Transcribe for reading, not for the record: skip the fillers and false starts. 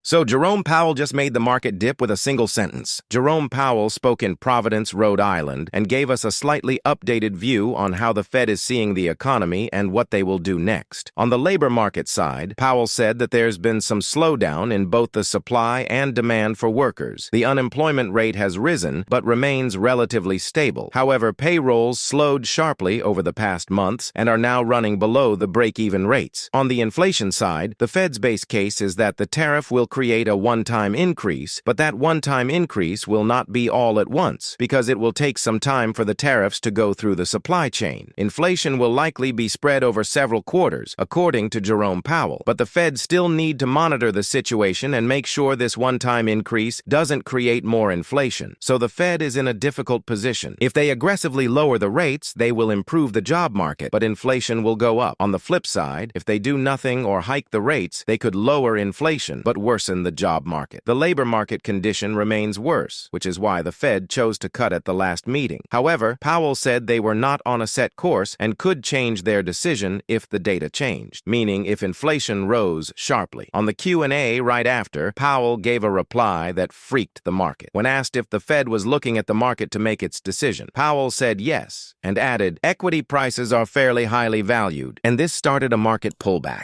So Jerome Powell just made the market dip with a single sentence. Jerome Powell spoke in Providence, Rhode Island, and gave us a slightly updated view on how the Fed is seeing the economy and what they will do next. On the labor market side, Powell said that there's been some slowdown in both the supply and demand for workers. The unemployment rate has risen, but remains relatively stable. However, payrolls slowed sharply over the past months and are now running below the break-even rates. On the inflation side, the Fed's base case is that the tariff will create a one-time increase, but that one-time increase will not be all at once because it will take some time for the tariffs to go through the supply chain. Inflation will likely be spread over several quarters, according to Jerome Powell, but the Fed still need to monitor the situation and make sure this one-time increase doesn't create more inflation. So the Fed is in a difficult position. If they aggressively lower the rates, they will improve the job market, but inflation will go up. On the flip side, if they do nothing or hike the rates, they could lower inflation, but worsen the job market. The labor market condition remains worse, which is why the Fed chose to cut at the last meeting. However, Powell said they were not on a set course and could change their decision if the data changed, meaning if inflation rose sharply. On the Q&A right after, Powell gave a reply that freaked the market. When asked if the Fed was looking at the market to make its decision, Powell said yes, and added, "Equity prices are fairly highly valued," and this started a market pullback.